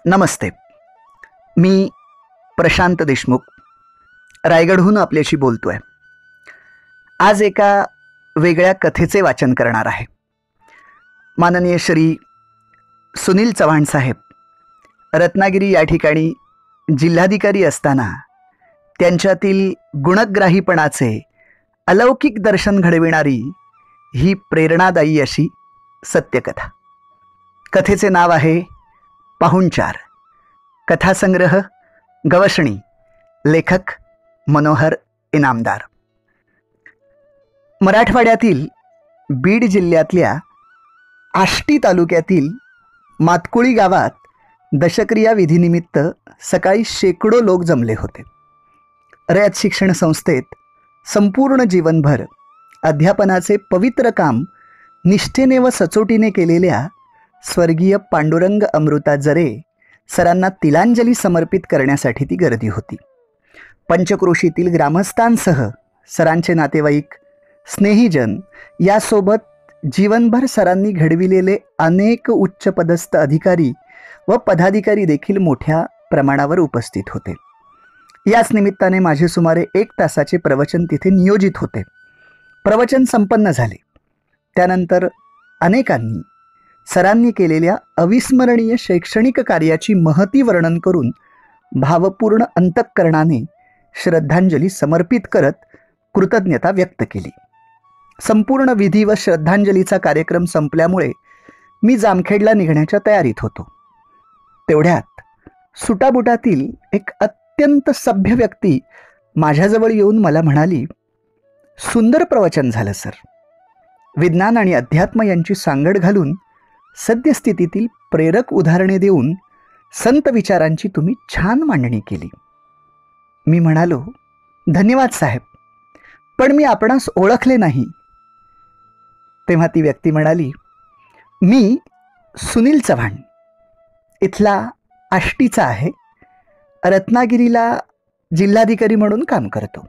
नमस्ते. मी प्रशांत देशमुख रायगडहून आपल्याशी बोलतोय. आज एका वेगळ्या कथेचे वाचन करणार आहे. माननीय श्री सुनील चव्हाण साहेब रत्नागिरी या ठिकाणी जिल्हाधिकारी असताना त्यांच्यातील गुणग्राहीपणाचे अलौकिक दर्शन घडविणारी ही प्रेरणादायी अशी सत्यकथा. कथेचे नाव आहे पाहुणचार. कथासंग्रह गवसणी. लेखक मनोहर इनामदार. मराठवाड्यातील बीड जिल्ह्यातल्या आष्टी तालुक्यातील मातकुळी गावात दशक्रिया विधीनिमित्त सकाळी शेकडो लोक जमले होते. रयत शिक्षण संस्थेत संपूर्ण जीवनभर अध्यापनाचे पवित्र काम निष्ठेने व सचोटीने केलेल्या स्वर्गीय पांडुरंग अमृता जरे सरांना तिलांजली समर्पित करण्यासाठी ती गर्दी होती. पंचक्रोशीतील ग्रामस्थांसह सरांचे नातेवाईक, स्नेहीजन यासोबत जीवनभर सरांनी घडविलेले अनेक उच्चपदस्थ अधिकारी व पदाधिकारी देखील मोठ्या प्रमाणावर उपस्थित होते. याच निमित्ताने माझे सुमारे 1 तासाचे प्रवचन तिथे नियोजित होते. प्रवचन संपन्न झाले. त्यानंतर अनेकांनी सरांनी केलेल्या अविस्मरणीय शैक्षणिक कार्याची महती वर्णन करून भावपूर्ण अंतःकरणाने श्रद्धांजली समर्पित करत कृतज्ञता व्यक्त केली. संपूर्ण विधी व श्रद्धांजलीचा कार्यक्रम संपल्यामुळे मी जामखेडला निघण्याच्या तयारीत होतो. तेवढ्यात सुटाबुटातील एक अत्यंत सभ्य व्यक्ती माझ्याजवळ येऊन मला म्हणाली, "सुंदर प्रवचन झालं सर. विज्ञान आणि अध्यात्म यांची सांगड घालून सद्यस्थितीतील प्रेरक उदाहरणे देऊन संत विचारांची तुम्ही छान मांडणी केली." मी म्हणालो, "धन्यवाद साहेब, पण मी आपणास ओळखले नाही." तेव्हा ती व्यक्ती म्हणाली, "मी सुनील चव्हाण, इथला आष्टीचा आहे. रत्नागिरीला जिल्हाधिकारी म्हणून काम करतो."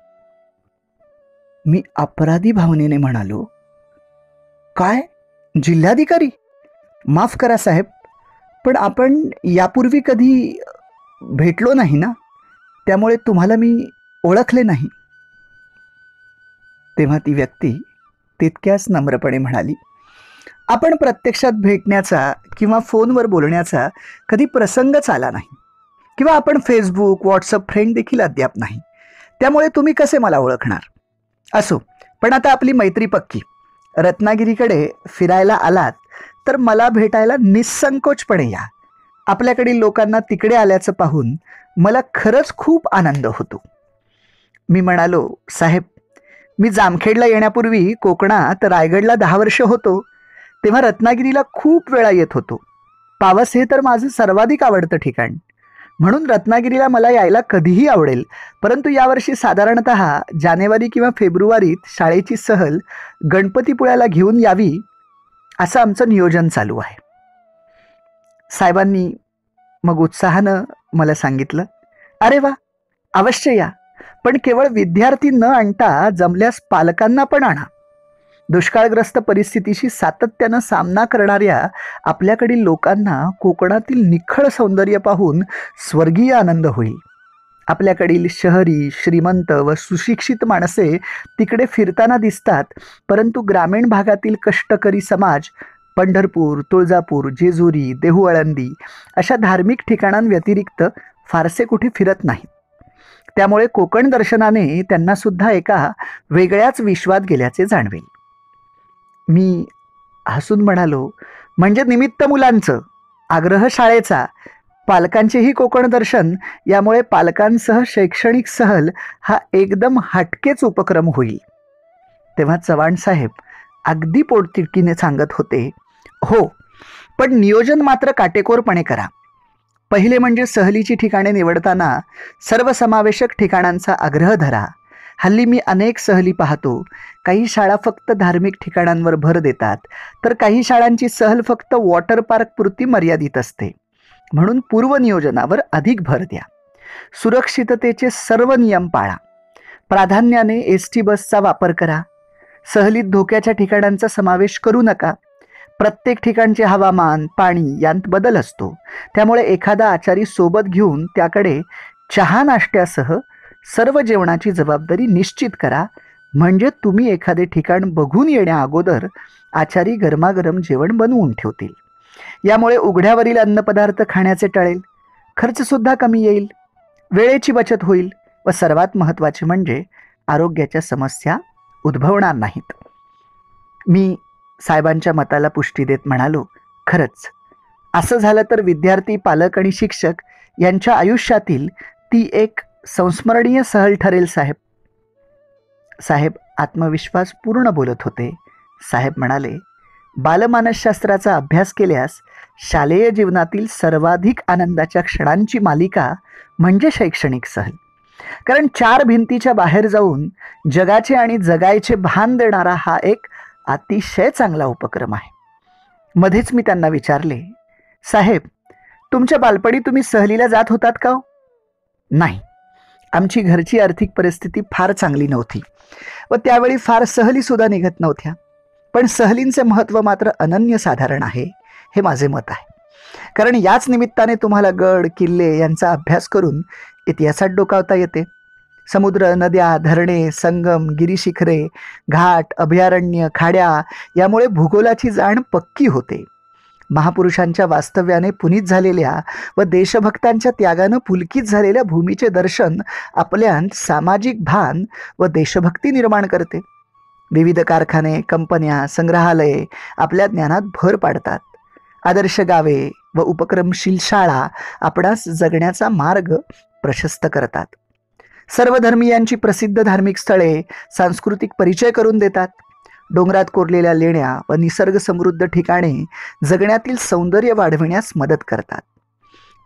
मी अपराधी भावनेने म्हणालो, "काय, जिल्हाधिकारी? माफ करा साहेब, पण आपण यापूर्वी कधी भेटलो नाही ना, त्यामुळे तुम्हाला मी ओळखले नाही." तेव्हा ती व्यक्ती तितक्याच नम्रपणे म्हणाली, "आपण प्रत्यक्षात भेटण्याचा किंवा फोनवर बोलण्याचा कधी प्रसंगच आला नाही, किंवा आपण फेसबुक व्हॉट्सअप फ्रेंड देखील अद्याप नाही, त्यामुळे तुम्ही कसे मला ओळखणार? असो, पण आता आपली मैत्री पक्की. रत्नागिरीकडे फिरायला आलात तर मला भेटायला निसंकोचपणे या. आपल्याकडील लोकांना तिकडे आल्याचं पाहून मला खरंच खूप आनंद होतो." मी म्हणालो, "साहेब, मी जामखेडला येण्यापूर्वी कोकणात रायगडला 10 वर्ष होतो. तेव्हा रत्नागिरीला खूप वेळा येत होतो. पावस हे तर माझं सर्वाधिक आवडतं ठिकाण, म्हणून रत्नागिरीला मला यायला कधीही आवडेल. परंतु यावर्षी साधारणतः जानेवारी किंवा फेब्रुवारीत शाळेची सहल गणपतीपुळ्याला घेऊन यावी असं आमचं नियोजन चालू आहे." साहेबांनी मग उत्साहानं मला सांगितलं, "अरे वा, अवश्य या. पण केवळ विद्यार्थी न आणता जमल्यास पालकांना पण आणा. दुष्काळग्रस्त परिस्थितीशी सातत्यानं सामना करणाऱ्या आपल्याकडील लोकांना कोकणातील निखळ सौंदर्य पाहून स्वर्गीय आनंद होईल. आपल्याकडील शहरी, श्रीमंत व सुशिक्षित माणसे तिकडे फिरताना दिसतात, परंतु ग्रामीण भागातील कष्टकरी समाज पंढरपूर, तुळजापूर, जेजुरी, देहूआळंदी अशा धार्मिक ठिकाणांव्यतिरिक्त फारसे कुठे फिरत नाहीत. त्यामुळे कोकण दर्शनाने त्यांना सुद्धा एका वेगळ्याच विश्वात गेल्याचे जाणवेल." मी हसून म्हणालो, "म्हणजे निमित्त मुलांचं, आग्रह शाळेचा, पालकांचेही कोकण दर्शन, यामुळे पालकांसह शैक्षणिक सहल हा एकदम हटकेच उपक्रम होईल." तेव्हा चव्हाण साहेब अगदी पोटतिडकीने सांगत होते, "हो, पण नियोजन मात्र काटेकोरपणे करा. पहिले म्हणजे सहलीची ठिकाणे निवडताना सर्वसमावेशक ठिकाणांचा आग्रह धरा. हल्ली मी अनेक सहली पाहतो. काही शाळा फक्त धार्मिक ठिकाणांवर भर देतात, तर काही शाळांची सहल फक्त वॉटर पार्क पुरती मर्यादित असते. म्हणून पूर्वनियोजनावर अधिक भर द्या. सुरक्षिततेचे सर्व नियम पाळा. प्राधान्याने एस टी बसचा वापर करा. सहलीत धोक्याच्या ठिकाणांचा समावेश करू नका. प्रत्येक ठिकाणचे हवामान, पाणी यांत बदल असतो. त्यामुळे एखादा आचारी सोबत घेऊन त्याकडे चहा नाश्त्यासह सर्व जेवणाची जबाबदारी निश्चित करा. म्हणजे तुम्ही एखादे ठिकाण बघून येण्या अगोदर आचारी गरमागरम जेवण बनवून ठेवतील. यामुळे उघड्यावरील अन्नपदार्थ खाण्याचे टळेल, खर्चसुद्धा कमी येईल, वेळेची बचत होईल व सर्वात महत्त्वाचे म्हणजे आरोग्याच्या समस्या उद्भवणार नाहीत. मी साहेबांच्या मताला पुष्टी देत म्हणालो, खरंच असं झालं तर विद्यार्थी, पालक आणि शिक्षक यांच्या आयुष्यातील ती एक संस्मरणीय सहल ठरेल साहेब. साहेब आत्मविश्वास पूर्ण बोलत होते. साहेब म्हणाले, बालमानसशास्त्राचा अभ्यास केल्यास शालेय जीवनातील सर्वाधिक आनंदाच्या क्षणांची मालिका म्हणजे शैक्षणिक सहल. कारण 4 भिंतीच्या बाहेर जाऊन जगाचे आणि जगायचे भान देणारा हा एक अतिशय चांगला उपक्रम आहे. मध्येच मी त्यांना विचारले, साहेब तुमच्या बालपणी तुम्ही सहलीला जात होतात का हो? नाही, आमची घरची आर्थिक परिस्थिती फार चांगली नव्हती व त्यावेळी फार सहली सुद्धा निघत नव्हत्या. पण सहलींचे महत्त्व मात्र अनन्यसाधारण आहे, हे माझे मत आहे. कारण याच निमित्ताने तुम्हाला गड किल्ले यांचा अभ्यास करून इतिहासात डोकावता येते. समुद्र, नद्या, धरणे, संगम, गिरीशिखरे, घाट, अभयारण्य, खाड्या यामुळे भूगोलाची जाण पक्की होते. महापुरुषांच्या वास्तव्याने पुनीत झालेल्या व देशभक्तांच्या त्यागानं पुलकित झालेल्या भूमीचे दर्शन आपल्यात सामाजिक भान व देशभक्ती निर्माण करते. विविध कारखाने, कंपन्या, संग्रहालये आपल्या ज्ञानात भर पाडतात. आदर्श गावे व उपक्रमशील शाळा आपणास जगण्याचा मार्ग प्रशस्त करतात. सर्व धर्मीयांची प्रसिद्ध धार्मिक स्थळे सांस्कृतिक परिचय करून देतात. डोंगरात कोरलेल्या लेण्या व निसर्ग समृद्ध ठिकाणे जगण्यातील सौंदर्य वाढविण्यास मदत करतात.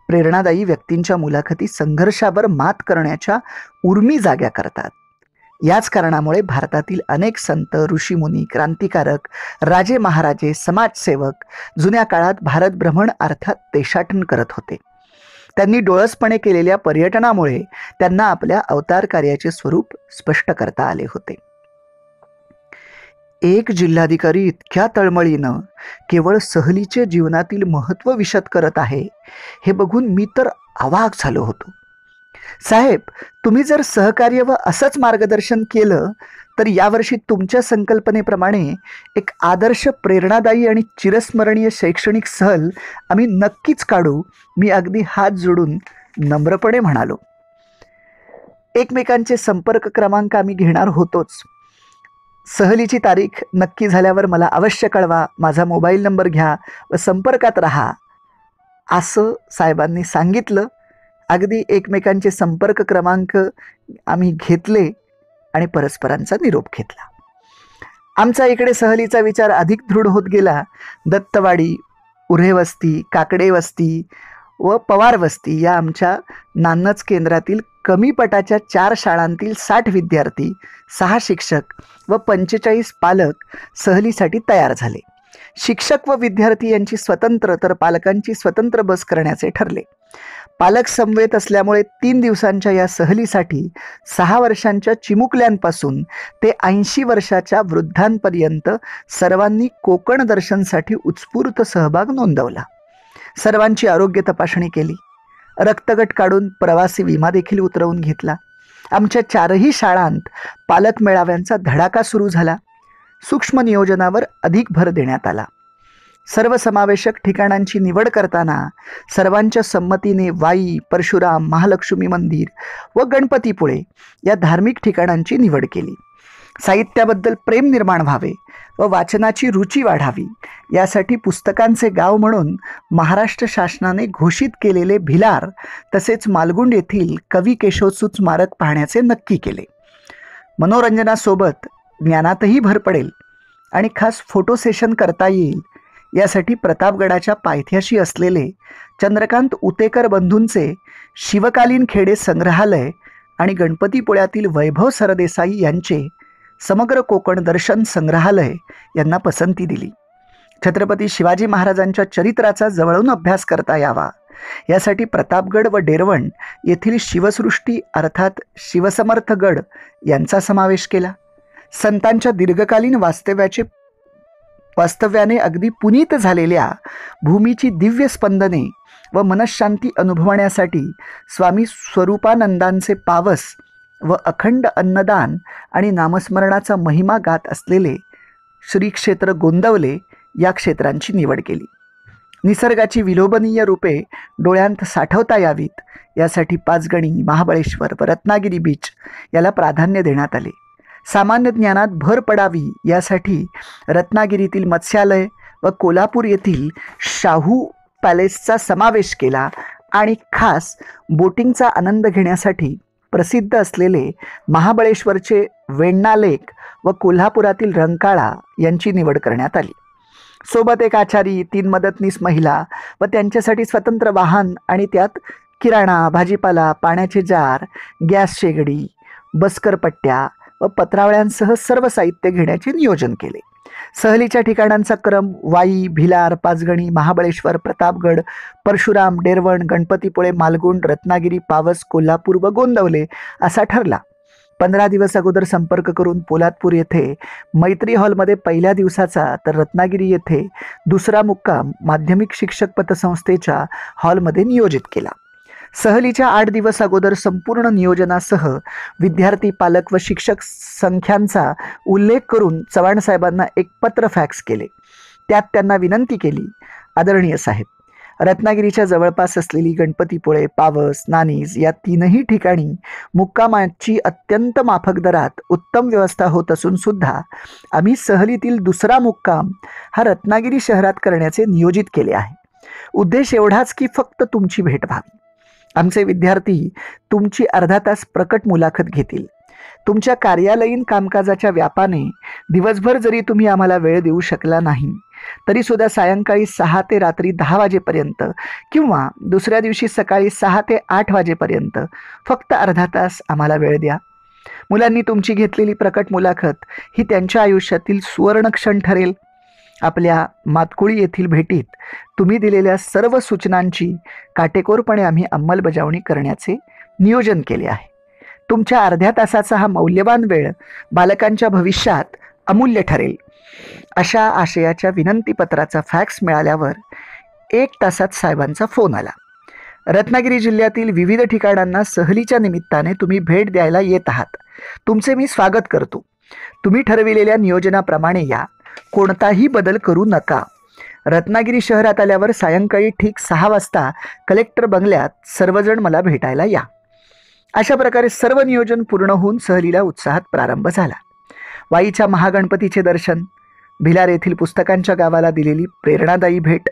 प्रेरणादायी व्यक्तींच्या मुलाखती संघर्षावर मात करण्याच्या उर्मी जाग्या करतात. याच कारणामुळे भारतातील अनेक संत, ऋषीमुनी, क्रांतिकारक, राजे महाराजे, समाजसेवक जुन्या काळात भारत भ्रमण अर्थात देशाटन करत होते. त्यांनी डोळसपणे केलेल्या पर्यटनामुळे त्यांना आपल्या अवतार कार्याचे स्वरूप स्पष्ट करता आले होते. एक जिल्हाधिकारी इतक्या तळमळीनं केवळ सहलीचे जीवनातील महत्त्व विशद करत आहे हे बघून मी तर अवाक झालो होतो. साहेब तुम्ही जर सहकार्य व असंच मार्गदर्शन केलं तर यावर्षी तुमच्या संकल्पनेप्रमाणे एक आदर्श, प्रेरणादायी आणि चिरस्मरणीय शैक्षणिक सहल आम्ही नक्कीच काढू. मी अगदी हात जोडून नम्रपणे म्हणालो. एकमेकांचे संपर्क क्रमांक आम्ही घेणार होतोच. सहलीची तारीख नक्की झाल्यावर मला अवश्य कळवा, माझा मोबाईल नंबर घ्या व संपर्कात राहा, असं साहेबांनी सांगितलं. अगदी एकमेकांचे संपर्क क्रमांक आम्ही घेतले आणि परस्परांचा निरोप घेतला. आमचा इकडे सहलीचा विचार अधिक दृढ होत गेला. दत्तवाडी, उऱ्हे वस्ती, काकडे वस्ती व पवार वस्ती या आमच्या नानच केंद्रातील कमी पटाच्या 4 शाळांतील 60 विद्यार्थी, 6 शिक्षक व 45 पालक सहलीसाठी तयार झाले. शिक्षक व विद्यार्थी यांची स्वतंत्र तर पालकांची स्वतंत्र बस करण्याचे ठरले. पालक समवेत असल्यामुळे 3 दिवसांच्या या सहलीसाठी 6 वर्षांच्या चिमुकल्यांपासून ते 80 वर्षाच्या वृद्धांपर्यंत सर्वांनी कोकण दर्शनसाठी उत्स्फूर्त सहभाग नोंदवला. सर्वांची आरोग्य तपासणी केली. रक्तगट काढून प्रवासी विमा देखील उतरवून घेतला. आमच्या 4ही शाळांत पालक मेळाव्यांचा धडाका सुरू झाला. सूक्ष्म नियोजनावर अधिक भर देण्यात आला. सर्वसमावेशक ठिकाणांची निवड करताना सर्वांच्या संमतीने वाई, परशुराम, महालक्ष्मी मंदिर व गणपतीपुळे या धार्मिक ठिकाणांची निवड केली. साहित्याबद्दल प्रेम निर्माण व्हावे व वाचनाची रुची वाढावी यासाठी पुस्तकांचे गाव म्हणून महाराष्ट्र शासनाने घोषित केलेले भिलार तसेच मालगुंड येथील कवी केशवसूत स्मारक पाहण्याचे नक्की केले. मनोरंजनासोबत ज्ञानातही भर पडेल आणि खास फोटो सेशन करता येईल यासाठी प्रतापगडाच्या पायथ्याशी असलेले चंद्रकांत उतेकर बंधूंचे शिवकालीन खेडे संग्रहालय आणि गणपतीपुळ्यातील वैभव सरदेसाई यांचे समग्र कोकण दर्शन संग्रहालय यांना पसंती दिली. छत्रपती शिवाजी महाराजांच्या चरित्राचा जवळून अभ्यास करता यावा यासाठी प्रतापगड व डेरवण येथील शिवसृष्टी अर्थात शिवसमर्थगड यांचा समावेश केला. संतांच्या दीर्घकालीन वास्तव्याचे वास्तव्याने अगदी पुनीत झालेल्या भूमीची दिव्य स्पंदने व मनःशांती अनुभवण्यासाठी स्वामी स्वरूपानंदांचे पावस व अखंड अन्नदान आणि नामस्मरणाचा महिमा गात असलेले श्री क्षेत्र गोंदवले या क्षेत्रांची निवड केली. निसर्गाची विलोभनीय रूपे डोळ्यांत साठवता यावीत यासाठी पाचगणी, महाबळेश्वर व रत्नागिरी बीच याला प्राधान्य देण्यात आले. सामान्य ज्ञानात भर पडावी यासाठी रत्नागिरीतील मत्स्यालय व कोल्हापूर येथील शाहू पॅलेसचा समावेश केला आणि खास बोटिंगचा आनंद घेण्यासाठी प्रसिद्ध असलेले महाबळेश्वरचे वेण्णा लेक व कोल्हापुरातील रंकाळा यांची निवड करण्यात आली. सोबत एक आचारी, 3 मदतनीस महिला व त्यांच्यासाठी स्वतंत्र वाहन आणि त्यात किराणा, भाजीपाला, पाण्याचे जार, गॅस शेगडी, बस्करपट्ट्या व पत्रावळ्यांसह सर्व साहित्य घेण्याचे नियोजन केले. सहलीच्या ठिकाणांचा क्रम वाई, भिलार, पाचगणी, महाबळेश्वर, प्रतापगड, परशुराम, डेरवण, गणपतीपुळे, मालगुंड, रत्नागिरी, पावस, कोल्हापूर व गोंदवले असा ठरला. 15 दिवस अगोदर संपर्क करून पोलादपूर येथे मैत्री हॉलमध्ये पहिल्या दिवसाचा तर रत्नागिरी येथे दुसरा मुक्काम माध्यमिक शिक्षक पतसंस्थेच्या हॉलमध्ये नियोजित केला. सहलीच्या 8 दिवस अगोदर संपूर्ण नियोजनासह विद्यार्थी, पालक व शिक्षक संख्यांचा उल्लेख करून चव्हाण साहेबांना एक पत्र फॅक्स केले. त्यात त्यांना विनंती केली, आदरणीय साहेब, रत्नागिरीच्या जवळपास असलेली गणपतीपुळे, पावस, नानीज या 3ही ठिकाणी मुक्कामाची अत्यंत माफक दरात उत्तम व्यवस्था होत असून सुद्धा आम्ही सहलीतील दुसरा मुक्काम हा रत्नागिरी शहरात करण्याचे नियोजित केले आहे. उद्देश एवढाच की फक्त तुमची भेट व्हावी. आमचे विद्यार्थी तुमची अर्धा तास प्रकट मुलाखत घेतील. तुमच्या कार्यालयीन कामकाजाच्या व्यापाने दिवसभर जरी तुम्ही आम्हाला वेळ देऊ शकला नाही तरी सुद्धा सायंकाळी 6 ते रात्री 10 वाजेपर्यंत किंवा दुसऱ्या दिवशी सकाळी 6 ते 8 वाजेपर्यंत फक्त अर्धा तास आम्हाला वेळ द्या. मुलांनी तुमची घेतलेली प्रकट मुलाखत ही त्यांच्या आयुष्यातील सुवर्णक्षण ठरेल. आपल्या मातकुळी येथील भेटीत तुम्ही दिलेल्या सर्व सूचनांची काटेकोरपणे आम्ही अंमलबजावणी करण्याचे नियोजन केले आहे. तुमच्या अर्ध्या तासाचा हा मौल्यवान वेळ बालकांच्या भविष्यात अमूल्य ठरेल. अशा आशयाच्या विनंतीपत्राचा फॅक्स मिळाल्यावर 1 तासात साहेबांचा फोन आला. रत्नागिरी जिल्ह्यातील विविध ठिकाणांना सहलीच्या निमित्ताने तुम्ही भेट द्यायला येत आहात. तुमचे मी स्वागत करतो. तुम्ही ठरविलेल्या नियोजनाप्रमाणे या. कोणताही बदल करू नका. रत्नागिरी शहरात आल्यावर सायंकाळी ठीक 6 वाजता कलेक्टर बंगल्यात सर्वजण मला भेटायला या. अशा प्रकारे सर्व नियोजन पूर्ण होऊन सहलीला उत्साहात प्रारंभ झाला. वाईच्या महागणपतीचे दर्शन, भिलार येथील पुस्तकांच्या गावाला दिलेली प्रेरणादायी भेट,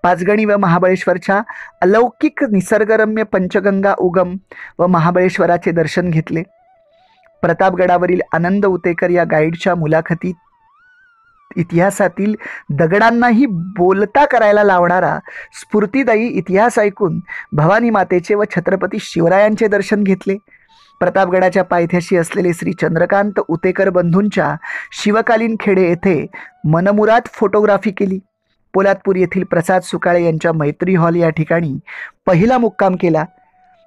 पाचगणी व महाबळेश्वरच्या अलौकिक निसर्गरम्य पंचगंगा उगम व महाबळेश्वराचे दर्शन घेतले. प्रतापगडावरील आनंद उतेकर या गाईडच्या मुलाखतीत इतिहासातील दगडांनाही बोलता करायला लावणारा स्फूर्तिदायी इतिहास ऐकून भवानी मातेचे व छत्रपती शिवरायांचे दर्शन घेतले. प्रतापगडाच्या पायथ्याशी असलेले श्री चंद्रकांत उतेकर बंधूंच्या शिवकालीन खेडे येथे मनमुराद फोटोग्राफी केली. पोलादपूर येथील प्रसाद सुकाळे यांच्या मैत्री हॉल या ठिकाणी पहिला मुक्काम केला.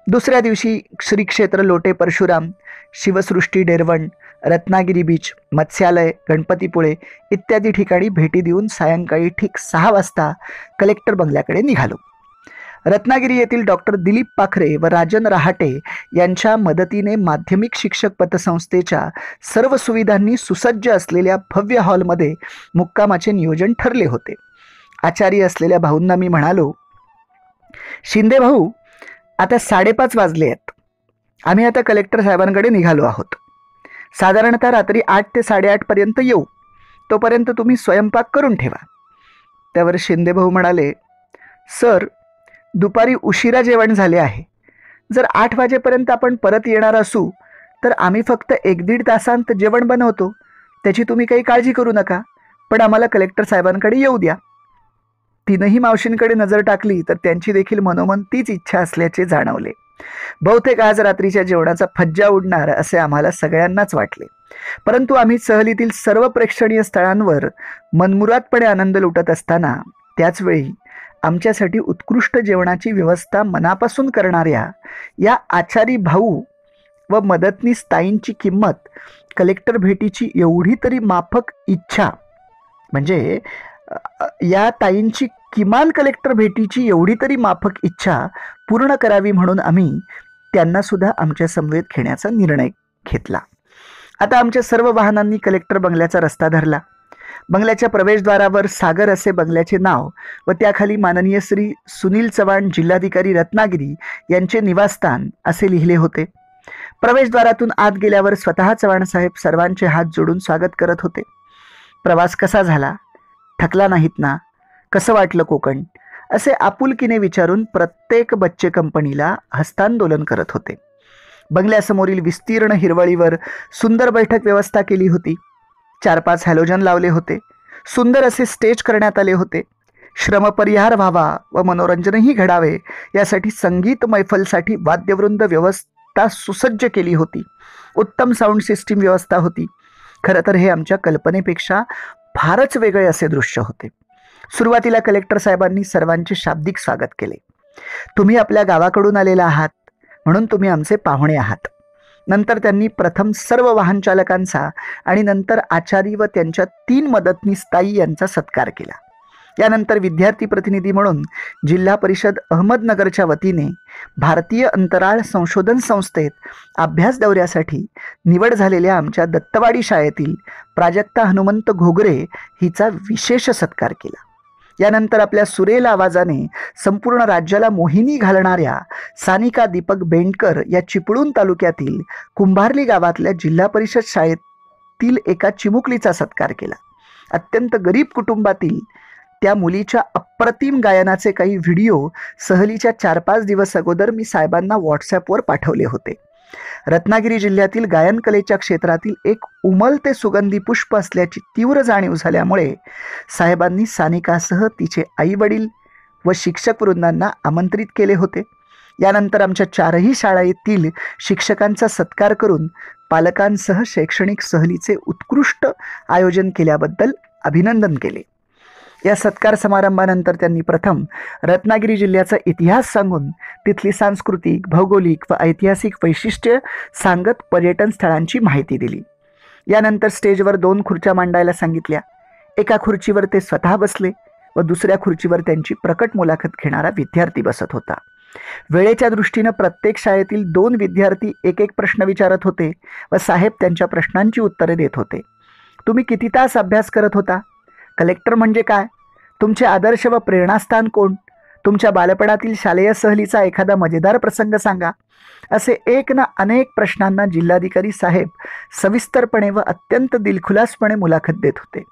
दुसऱ्या दिवशी श्री क्षेत्र लोटे परशुराम, शिवसृष्टी डेरवण, रत्नागिरी बीच, मत्स्यालय, गणपतीपुळे इत्यादी ठिकाणी भेटी देऊन सायंकाळी ठीक 6 वाजता कलेक्टर बंगल्याकडे निघालो. रत्नागिरी येथील डॉक्टर दिलीप पाखरे व राजन रहाटे यांच्या मदतीने माध्यमिक शिक्षक पतसंस्थेच्या सर्व सुविधांनी सुसज्ज असलेल्या भव्य हॉलमध्ये मुक्कामाचे नियोजन ठरले होते. आचारी असलेल्या भाऊंना मी म्हणालो, शिंदे भाऊ, आता 5:30 वाजले आहेत. आम्ही आता कलेक्टर साहेबांकडे निघालो आहोत. साधारणतः रात्री 8 ते 8:30 पर्यंत येऊ. तोपर्यंत तुम्ही स्वयंपाक करून ठेवा. त्यावर शिंदे भाऊ म्हणाले, सर, दुपारी उशिरा जेवण झाले आहे. जर 8 वाजेपर्यंत आपण परत येणार असू तर आम्ही फक्त 1-1.5 तासांत जेवण बनवतो. त्याची तुम्ही काही काळजी करू नका, पण आम्हाला कलेक्टर साहेबांकडे येऊ द्या. 3ही मावशींकडे नजर टाकली तर त्यांची देखील मनोमन तीच इच्छा असल्याचे जाणवले. बहुतेक आज रात्रीच्या जेवणाचा फज्जा उडणार असे आम्हाला सगळ्यांनाच वाटले. परंतु आम्ही सहलीतील सर्व प्रेक्षणीय स्थळांवर मनमुरादपणे आनंद लुटत असताना त्याचवेळी आमच्यासाठी उत्कृष्ट जेवणाची व्यवस्था मनापासून करणाऱ्या या आचारी भाऊ व मदतनीस ताईंची किंमत कलेक्टर भेटीची एवढी तरी माफक इच्छा म्हणजे या ताईंची किमान कलेक्टर भेटीची एवढी तरी माफक इच्छा पूर्ण करावी म्हणून आम्ही त्यांना सुद्धा आमच्या समवेत घेण्याचा निर्णय घेतला. आता आमच्या सर्व वाहनांनी कलेक्टर बंगल्याचा रस्ता धरला. बंगल्याच्या प्रवेशद्वारावर सागर असे बंगल्याचे नाव व त्याखाली माननीय श्री सुनील चव्हाण जिल्हाधिकारी रत्नागिरी यांचे निवासस्थान असे लिहिले होते. प्रवेशद्वारातून आत गेल्यावर स्वतः चव्हाण साहेब सर्वांचे हात जोडून स्वागत करत होते. प्रवास कसा झाला, थकला नाहीत ना, कसं वाटलं कोकण, असे आपुलकीने विचारून प्रत्येक बच्चे कंपनीला हस्तांदोलन करत होते. बंगल्यासमोरील विस्तीर्ण हिरवळीवर सुंदर बैठक व्यवस्था केली होती. 4-5 हॅलोजन लावले होते. सुंदर असे स्टेज करण्यात आले होते. श्रमपरिहार व्हावा व मनोरंजनही घडावे यासाठी संगीत मैफलसाठी वाद्यवृंद व्यवस्था सुसज्ज केली होती. उत्तम साऊंड सिस्टीम व्यवस्था होती. खरं तर हे आमच्या कल्पनेपेक्षा फारच वेगळे असे दृश्य होते. सुरुवातीला कलेक्टर साहेबांनी सर्वांचे शाब्दिक स्वागत केले. तुम्ही आपल्या गावाकडून आलेला आहात म्हणून तुम्ही आमचे पाहुणे आहात. नंतर त्यांनी प्रथम सर्व वाहन चालकांचा आणि नंतर आचारी व त्यांच्या 3 मदतनीस ताई यांचा सत्कार केला. यानंतर विद्यार्थी प्रतिनिधी म्हणून जिल्हा परिषद अहमदनगरच्या वतीने भारतीय अंतराळ संशोधन संस्थेत अभ्यास दौऱ्यासाठी निवड झालेल्या आमच्या दत्तवाडी शाळेतील प्राजक्ता हनुमंत घोगरे हिचा विशेष सत्कार केला. यानंतर आपल्या सुरेल आवाजाने संपूर्ण राज्याला मोहिनी घालणाऱ्या सानिका दीपक बेंडकर या चिपळूण तालुक्यातील कुंभारली गावातल्या जिल्हा परिषद शाळेतील एका चिमुकलीचा सत्कार केला. अत्यंत गरीब कुटुंबातील त्या मुलीच्या अप्रतिम गायनाचे काही व्हिडिओ सहलीच्या 4-5 दिवस अगोदर मी साहेबांना व्हॉट्सॲपवर पाठवले होते. रत्नागिरी जिल्ह्यातील गायन कलेच्या क्षेत्रातील एक उमलते सुगंधी पुष्प असल्याची तीव्र जाणीव झाल्यामुळे साहेबांनी सानिकासह तिचे आईवडील व शिक्षक वृंदांना आमंत्रित केले होते. यानंतर आमच्या 4ही शाळेतील शिक्षकांचा सत्कार करून पालकांसह शैक्षणिक सहलीचे उत्कृष्ट आयोजन केल्याबद्दल अभिनंदन केले. या सत्कार समारंभानंतर त्यांनी प्रथम रत्नागिरी जिल्ह्याचा इतिहास सांगून तिथली सांस्कृतिक, भौगोलिक व ऐतिहासिक वैशिष्ट्ये सांगत पर्यटन स्थळांची माहिती दिली. यानंतर स्टेजवर 2 खुर्च्या मांडायला सांगितल्या. एका खुर्चीवर ते स्वतः बसले व दुसऱ्या खुर्चीवर त्यांची प्रकट मुलाखत घेणारा विद्यार्थी बसत होता. वेळेच्या दृष्टीनं प्रत्येक शाळेतील 2 विद्यार्थी एक प्रश्न विचारत होते व साहेब त्यांच्या प्रश्नांची उत्तरे देत होते. तुम्ही किती तास अभ्यास करत होता? कलेक्टर म्हणजे काय? तुमचे आदर्श व प्रेरणास्थान कोण? तुमच्या बालपणातील शालेय सहलीचा एखादा मजेदार प्रसंग सांगा. असे एक ना अनेक प्रश्नांना जिल्हाधिकारी साहेब सविस्तरपणे व अत्यंत दिलखुलासपणे मुलाखत देत होते.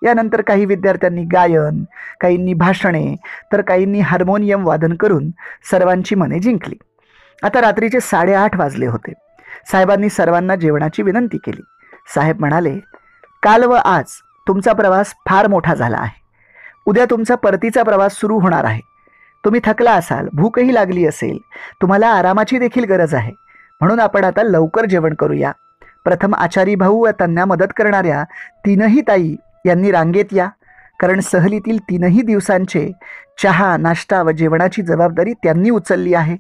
यानंतर काही विद्यार्थ्यांनी गायन, काहींनी भाषणे तर काहींनी हार्मोनियम वादन करून सर्वांची मने जिंकली. आता रात्रीचे 8:30 वाजले होते. साहेबांनी सर्वांना जेवणाची विनंती केली. साहेब म्हणाले, काल व आज तुमचा प्रवास फार मोठा झाला आहे. उद्या तुमचा परतीचा प्रवास सुरू होणार आहे. तुम्ही थकला असाल, भूकही लागली असेल, तुम्हाला आरामाची देखील गरज आहे. म्हणून आपण आता लवकर जेवण करूया. प्रथम आचारी भाऊ व त्यांना मदत करणाऱ्या 3ही ताई यांनी रांगेत या, कारण सहलीतील 3ही दिवसांचे चहा, नाश्ता व जेवणाची जबाबदारी त्यांनी उचलली आहे.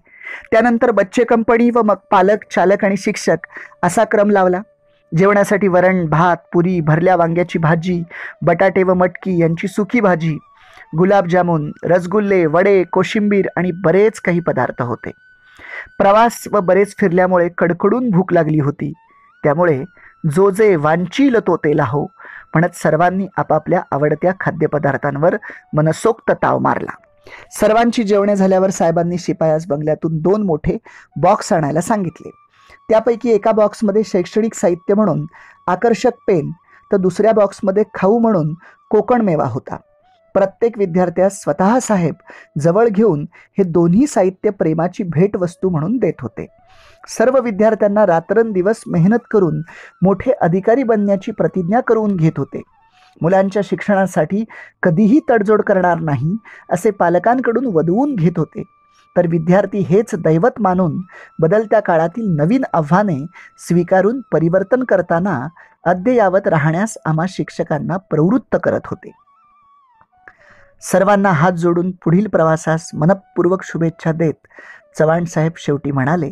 त्यानंतर बच्चे कंपनी व मग पालक, चालक आणि शिक्षक असा क्रम लावला. जेवणासाठी वरण, भात, पुरी, भरल्या वांग्याची भाजी, बटाटे व मटकी यांची सुकी भाजी, गुलाबजामुन, रसगुल्ले, वडे, कोशिंबीर आणि बरेच काही पदार्थ होते. प्रवास व बरेच फिरल्यामुळे कडकडून भूक लागली होती. त्यामुळे जो जे वांचील तो ते लाहो म्हणत सर्वांनी आपापल्या आवडत्या खाद्यपदार्थांवर मनसोक्त ताव मारला. सर्वांची जेवणे झाल्यावर साहेबांनी शिपायास बंगल्यातून 2 मोठे बॉक्स आणायला सांगितले. त्यापैकी एका बॉक्समध्ये शैक्षणिक साहित्य म्हणून आकर्षक पेन तर दुसऱ्या बॉक्समध्ये खाऊ म्हणून कोकण मेवा होता. प्रत्येक विद्यार्थ्यास स्वतः साहेब जवळ घेऊन हे दोन्ही साहित्य प्रेमाची भेटवस्तू म्हणून देत होते. सर्व विद्यार्थ्यांना रात्रंदिवस मेहनत करून मोठे अधिकारी बनण्याची प्रतिज्ञा करून घेत होते. मुलांच्या शिक्षणासाठी कधीही तडजोड करणार नाही असे पालकांकडून वदवून घेत होते. तर विद्यार्थी हेच दैवत मानून बदलत्या काळातील नवीन आव्हाने स्वीकारून परिवर्तन करताना अद्ययावत राहण्यास आम्हा शिक्षकांना प्रवृत्त करत होते. सर्वांना हात जोडून पुढील प्रवासास मनपूर्वक शुभेच्छा देत चव्हाण साहेब शेवटी म्हणाले,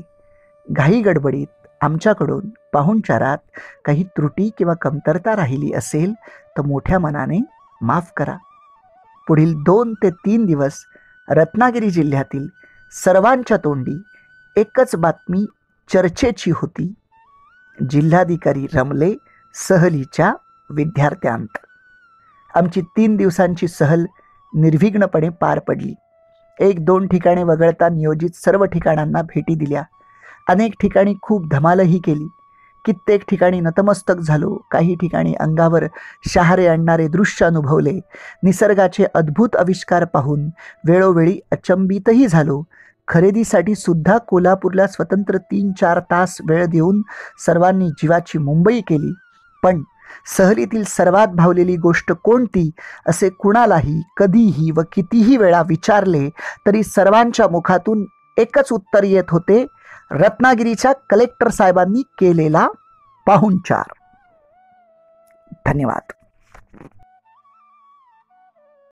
घाई गडबडीत आमच्याकडून पाहुणचारात काही त्रुटी किंवा कमतरता राहिली असेल तर मोठ्या मनाने माफ करा. पुढील 2 ते 3 दिवस रत्नागिरी जिल्ह्यातील सर्वांच्या तोंडी एकच बातमी चर्चेची होती. जिल्हाधिकारी रमले सहलीच्या विद्यार्थ्यांत. आमची 3 दिवसांची सहल निर्विघ्नपणे पार पडली. 1-2 ठिकाणे वगळता नियोजित सर्व ठिकाणांना भेटी दिल्या. अनेक ठिकाणी खूप धमालही केली. कित्येक ठिकाणी नतमस्तक झालो. काही ठिकाणी अंगावर शहारे आणणारे दृश्य अनुभवले. निसर्गाचे अद्भुत आविष्कार पाहून वेळोवेळी अचंबितही झालो. खरेदीसाठी सुद्धा कोल्हापूरला स्वतंत्र 3-4 तास वेळ देऊन सर्वांनी जीवाची मुंबई केली. पण सहलीतील सर्वात भावलेली गोष्ट कोणती असे कुणालाही कधीही व कितीही वेळा विचारले तरी सर्वांच्या मुखातून एकच उत्तर येत होते, रत्नागिरीच्या कलेक्टर साहेबांनी केलेला पाहुणचार. धन्यवाद.